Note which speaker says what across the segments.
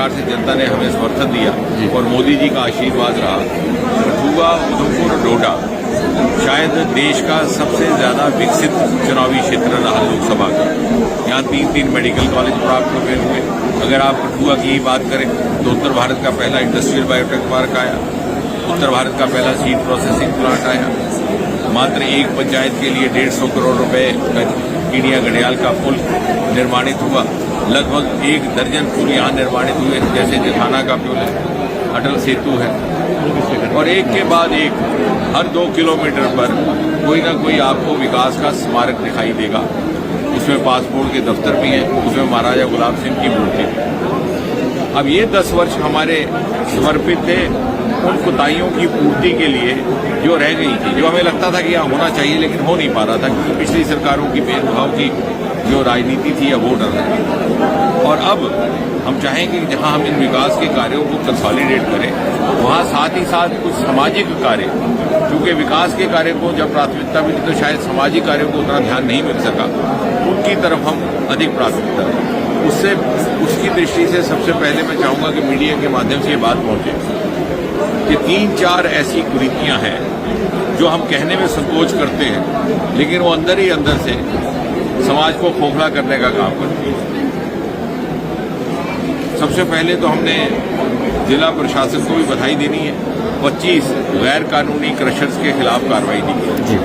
Speaker 1: प्रकार से जनता ने हमें समर्थन दिया और मोदी जी का आशीर्वाद रहा, कठुआ, उधमपुर, डोडा शायद देश का सबसे ज्यादा विकसित चुनावी क्षेत्र रहा लोकसभा का। यहाँ 3 मेडिकल कॉलेज प्राप्त हुए। अगर आप कठुआ की ही बात करें तो उत्तर भारत का पहला इंडस्ट्रियल बायोटेक पार्क आया, उत्तर भारत का पहला सीड प्रोसेसिंग प्लांट आया, मात्र एक पंचायत के लिए 150 करोड़ रुपए का कीड़िया घड़ियाल का पुल निर्माणित हुआ, लगभग 1 दर्जन पुल यहाँ निर्माणित हुए, जैसे जेठाना का पुल है, अटल सेतु है, और एक के बाद एक हर 2 किलोमीटर पर कोई ना कोई आपको विकास का स्मारक दिखाई देगा। उसमें पासपोर्ट के दफ्तर भी हैं, उसमें महाराजा गुलाब सिंह की मूर्ति भी। अब ये 10 वर्ष हमारे समर्पित थे उन कोताहियों की पूर्ति के लिए जो रह गई थी, जो हमें लगता था कि यहाँ होना चाहिए लेकिन हो नहीं पा रहा था, क्योंकि पिछली सरकारों की भेदभाव की जो राजनीति थी या वो डर रही थी। और अब हम चाहेंगे कि जहां हम इन विकास के कार्यों को कंसोलिडेट करें, वहां साथ ही साथ कुछ सामाजिक कार्य, क्योंकि विकास के कार्य को जब प्राथमिकता मिली तो शायद सामाजिक कार्यों को उतना ध्यान नहीं मिल सका, उनकी तरफ हम अधिक प्राथमिकता दें। उसकी दृष्टि से सबसे पहले मैं चाहूंगा कि मीडिया के माध्यम से ये बात पहुंचे कि 3-4 ऐसी कुरीतियां हैं जो हम कहने में संकोच करते हैं, लेकिन वो अंदर ही अंदर से समाज को खोखला करने का काम करती है। सबसे पहले तो हमने जिला प्रशासन को भी बधाई देनी है, 25 गैर कानूनी क्रशर्स के खिलाफ कार्रवाई की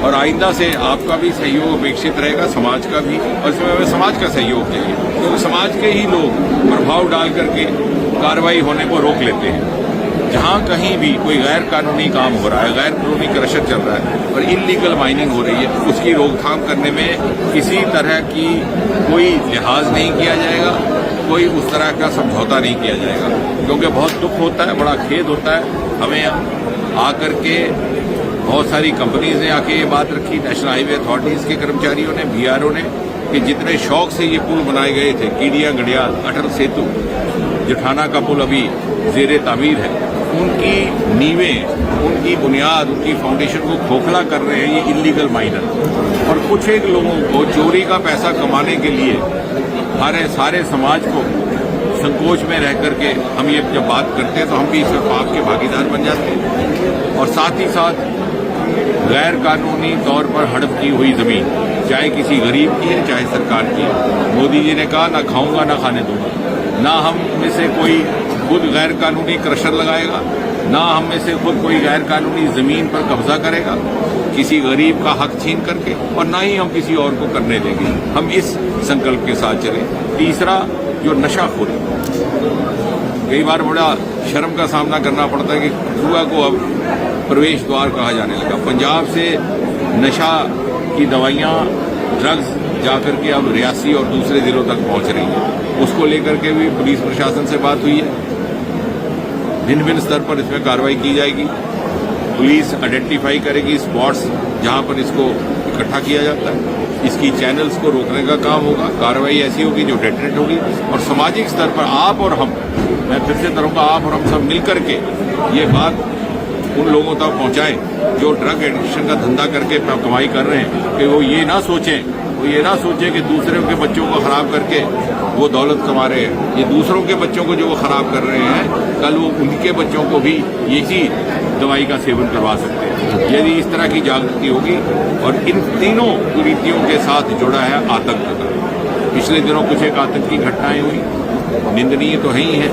Speaker 1: और आइंदा से आपका भी सहयोग अपेक्षित रहेगा, समाज का भी, और इसमें हमें समाज का सहयोग चाहिए, क्योंकि समाज के ही लोग प्रभाव डाल करके कार्रवाई होने को रोक लेते हैं। जहां कहीं भी कोई गैर कानूनी काम हो रहा है, गैर कानूनी क्रशर चल रहा है और इल्लीगल माइनिंग हो रही है, उसकी रोकथाम करने में किसी तरह की कोई लिहाज नहीं किया जाएगा, कोई उस तरह का समझौता नहीं किया जाएगा, क्योंकि बहुत दुख होता है, बड़ा खेद होता है। हमें आकर के बहुत सारी कंपनीज ने आके ये बात रखी, नेशनल हाईवे अथॉरिटीज के कर्मचारियों ने, बीआरओ ने, कि जितने शौक से ये पुल बनाए गए थे, कीड़िया घड़ियाल, अटल सेतु, जेठाना का पुल अभी जेरे तामीर है, उनकी नींवें, उनकी बुनियाद, उनकी फाउंडेशन को खोखला कर रहे हैं ये इल्लीगल माइनर। और कुछ एक लोगों को चोरी का पैसा कमाने के लिए हमारे सारे समाज को संकोच में रह करके हम ये जब बात करते हैं तो हम भी इस पाप के भागीदार बन जाते हैं। और साथ ही साथ गैर कानूनी तौर पर हड़प की हुई जमीन, चाहे किसी गरीब की है चाहे सरकार की है, मोदी जी ने कहा ना खाऊंगा ना खाने दूंगा, ना हम में से कोई खुद गैर कानूनी क्रशर लगाएगा, ना हम में से खुद कोई गैर कानूनी जमीन पर कब्जा करेगा किसी गरीब का हक छीन करके, और ना ही हम किसी और को करने देंगे। हम इस संकल्प के साथ चलें। तीसरा, जो नशाखोरी, कई बार बड़ा शर्म का सामना करना पड़ता है कि कठुआ को अब प्रवेश द्वार कहा जाने लगा। पंजाब से नशा की दवाइयां, ड्रग्स जाकर के अब रियासी और दूसरे जिलों तक पहुंच रही है। उसको लेकर के भी पुलिस प्रशासन से बात हुई है, भिन्न भिन्न स्तर पर इसमें कार्रवाई की जाएगी। पुलिस आइडेंटिफाई करेगी स्पॉट्स जहां पर इसको इकट्ठा किया जाता है, इसकी चैनल्स को रोकने का काम होगा, कार्रवाई ऐसी होगी जो डेटरेट होगी। और सामाजिक स्तर पर आप और हम, मैं फिर से करूंगा, आप और हम सब मिलकर के ये बात उन लोगों तक पहुंचाएं जो ड्रग एडिक्शन का धंधा करके कमाई कर रहे हैं, कि वो ये ना सोचें कि दूसरों के बच्चों को खराब करके वो दौलत कमा रहे हैं। ये दूसरों के बच्चों को जो वो खराब कर रहे हैं, कल वो उनके बच्चों को भी यही दवाई का सेवन करवा सकते हैं। यदि इस तरह की जागृति होगी, और इन तीनों कुरीतियों के साथ जुड़ा है आतंक का। पिछले दिनों कुछ एक आतंकी घटनाएं हुई, निंदनीय तो है ही है,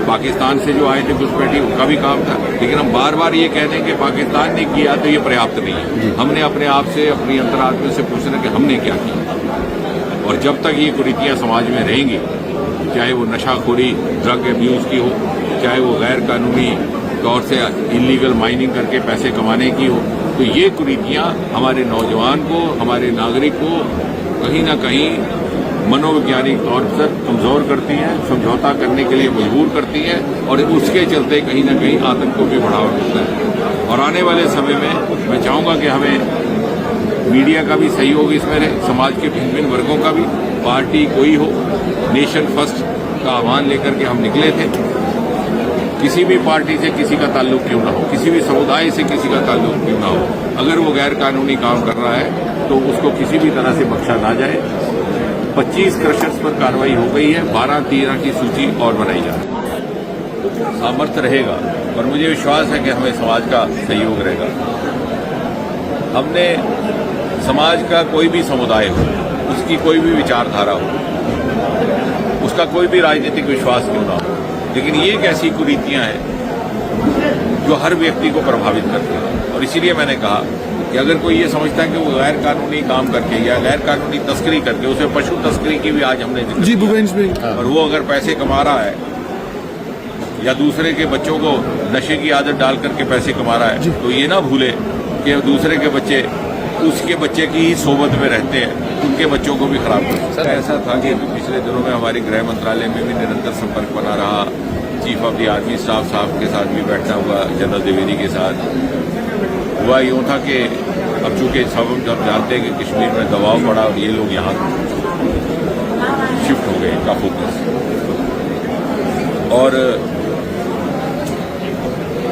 Speaker 1: पाकिस्तान से जो आए थे घुसपैठी, उनका भी काम था, लेकिन हम बार बार ये कह दें कि पाकिस्तान ने किया तो ये पर्याप्त नहीं है। हमने अपने आप से, अपनी अंतरात्मा से पूछना कि हमने क्या किया। और जब तक ये कुरीतियां समाज में रहेंगी, चाहे वो नशाखोरी, ड्रग एब्यूज की हो, चाहे वो गैर कानूनी तौर से इलीगल माइनिंग करके पैसे कमाने की हो, तो ये कुरीतियां हमारे नौजवान को, हमारे नागरिक को कहीं ना कहीं मनोवैज्ञानिक तौर पर कमजोर करती हैं, समझौता करने के लिए मजबूर करती हैं, और उसके चलते कहीं ना कहीं आतंक को भी बढ़ावा मिलता है। और आने वाले समय में मैं चाहूंगा कि हमें मीडिया का भी सहयोग इसमें रहे, समाज के भिन्न भिन्न वर्गों का भी, पार्टी कोई हो, नेशन फर्स्ट का आह्वान लेकर के हम निकले थे। किसी भी पार्टी से किसी का ताल्लुक क्यों ना हो, किसी भी समुदाय से किसी का ताल्लुक क्यों ना हो, अगर वो गैर कानूनी काम कर रहा है तो उसको किसी भी तरह से बख्शा ना जाए। 25 क्रशर्स पर कार्रवाई हो गई है, 12-13 की सूची और बनाई जा रही है। सामर्थ्य रहेगा और मुझे विश्वास है कि हमें समाज का सहयोग रहेगा। हमने समाज का कोई भी समुदाय हो, उसकी कोई भी विचारधारा हो, उसका कोई भी राजनीतिक विश्वास क्यों ना हो, लेकिन ये एक ऐसी कुरीतियां हैं जो हर व्यक्ति को प्रभावित करती हैं। और इसीलिए मैंने कहा कि अगर कोई ये समझता है कि वो गैर कानूनी काम करके या गैर कानूनी तस्करी करके, उसे पशु तस्करी की भी आज हमने
Speaker 2: जी भुवनेश में,
Speaker 1: और वो अगर पैसे कमा रहा है या दूसरे के बच्चों को नशे की आदत डाल करके पैसे कमा रहा है, तो ये ना भूले कि दूसरे के बच्चे उसके बच्चे की ही सोबत में रहते हैं, उनके बच्चों को भी खराब करते हैं। सर ऐसा था कि पिछले दिनों में हमारे गृह मंत्रालय में भी निरंतर संपर्क बना रहा, chief of the army staff साहब के साथ भी बैठना हुआ, जनरल द्विवेदी के साथ हुआ। यूँ था कि अब चूंकि सब हम जानते हैं कि कश्मीर में दबाव पड़ा और ये लोग यहाँ शिफ्ट हो गए इनका फोकस, और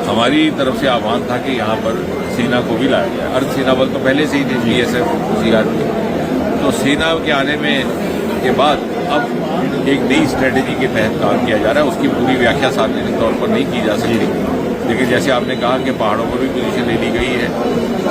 Speaker 1: हमारी तरफ से आह्वान था कि यहाँ पर सेना को भी लाया जाए। अर्धसेना बल तो पहले से ही थे, BSF, CRP, तो सेना के आने में के बाद अब एक नई स्ट्रेटेजी के तहत काम किया जा रहा है। उसकी पूरी व्याख्या सार्वजनिक तौर पर नहीं की जा सकती, लेकिन जैसे आपने कहा कि पहाड़ों पर भी पोजीशन ले ली गई है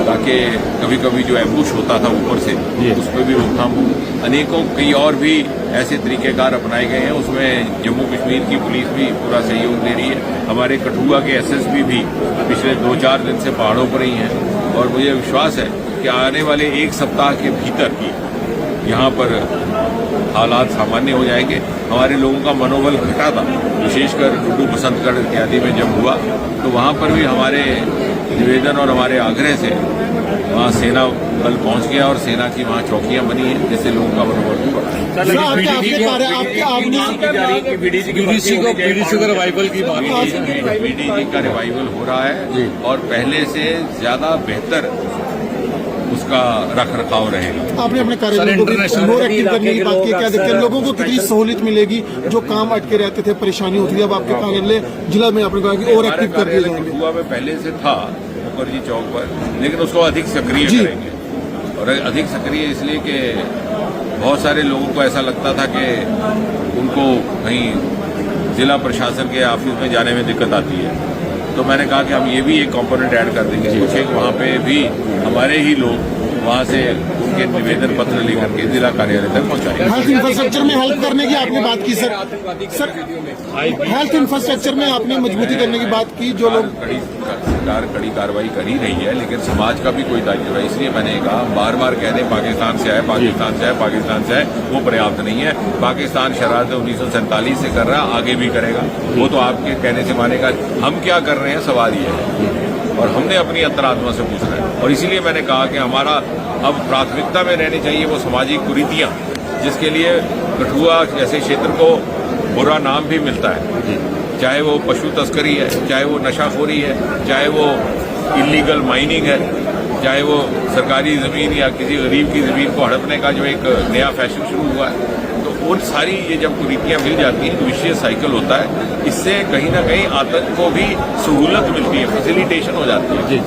Speaker 1: ताकि कभी कभी जो एम्बुश होता था ऊपर से उस पर भी रोकथाम हो। अनेकों कई और भी ऐसे तरीकेकार अपनाए गए हैं, उसमें जम्मू कश्मीर की पुलिस भी पूरा सहयोग दे रही है। हमारे कठुआ के SSP भी पिछले 2-4 दिन से पहाड़ों पर ही हैं, और मुझे विश्वास है कि आने वाले 1 सप्ताह के भीतर ही यहाँ पर हालात सामान्य हो जाएंगे। हमारे लोगों का मनोबल घटा था, विशेषकर डुड्डू बसंतगढ़ इत्यादि में जब हुआ, तो वहाँ पर भी हमारे निवेदन और हमारे आग्रह से वहाँ सेना बल पहुँच गया और सेना की वहाँ चौकियाँ बनी हैं, जिससे लोगों का मनोबल भी बढ़ा।
Speaker 3: BDC का रिवाइवल की बात,
Speaker 1: BDC का रिवाइवल हो रहा है और पहले से ज्यादा बेहतर उसका रख रखाव रहेगा।
Speaker 2: आपने अपने कार्यालय को मोर एक्टिव करने की बात की, क्या देखते हैं लोगों को कितनी सहूलियत मिलेगी? जो काम अटके रहते थे, परेशानी होती थी, अब आपके कार्यालय जिला में आपने कहा कि और एक्टिव कर दिए जाएंगे।
Speaker 1: कठुआ में पहले से था मुखर्जी चौक पर, लेकिन उसको अधिक सक्रिय करेंगे, और अधिक सक्रिय इसलिए कि बहुत सारे लोगों को ऐसा लगता था कि उनको कहीं जिला प्रशासन के ऑफिस में जाने में दिक्कत आती है, तो मैंने कहा कि हम ये भी एक कंपोनेंट ऐड कर देंगे। कुछ एक वहाँ पे भी हमारे ही लोग वहाँ से उनके निवेदन पत्र लेकर के जिला कार्यालय तक पहुँचाएंगे।
Speaker 2: हेल्थ इंफ्रास्ट्रक्चर में हेल्प करने की आपने बात की सर, हेल्थ इंफ्रास्ट्रक्चर में आपने मजबूती करने की बात की। जो लोग
Speaker 1: सरकार कड़ी कार्रवाई कर ही रही है, लेकिन समाज का भी कोई दायित्व है। इसलिए मैंने कहा, बार बार कह दें पाकिस्तान से आए, पाकिस्तान से आए, पाकिस्तान से आए, वो पर्याप्त नहीं है। पाकिस्तान शरारत 1947 से कर रहा है, आगे भी करेगा, वो तो आपके कहने से मानेगा। हम क्या कर रहे हैं, सवाल ये है, और हमने अपनी अंतरात्मा से पूछना है। और इसीलिए मैंने कहा कि हमारा अब प्राथमिकता में रहनी चाहिए वो सामाजिक कुरीतियां, जिसके लिए कठुआ जैसे क्षेत्र को बुरा नाम भी मिलता है, चाहे वो पशु तस्करी है, चाहे वो नशाखोरी है, चाहे वो इलीगल माइनिंग है, चाहे वो सरकारी जमीन या किसी गरीब की जमीन को हड़पने का जो एक नया फैशन शुरू हुआ है। तो उन सारी ये जब कुरीतियां मिल जाती हैं तो विशेष साइकिल होता है। इससे कहीं ना कहीं आतंक को भी सहूलत मिलती है, फैसिलिटेशन हो जाती है।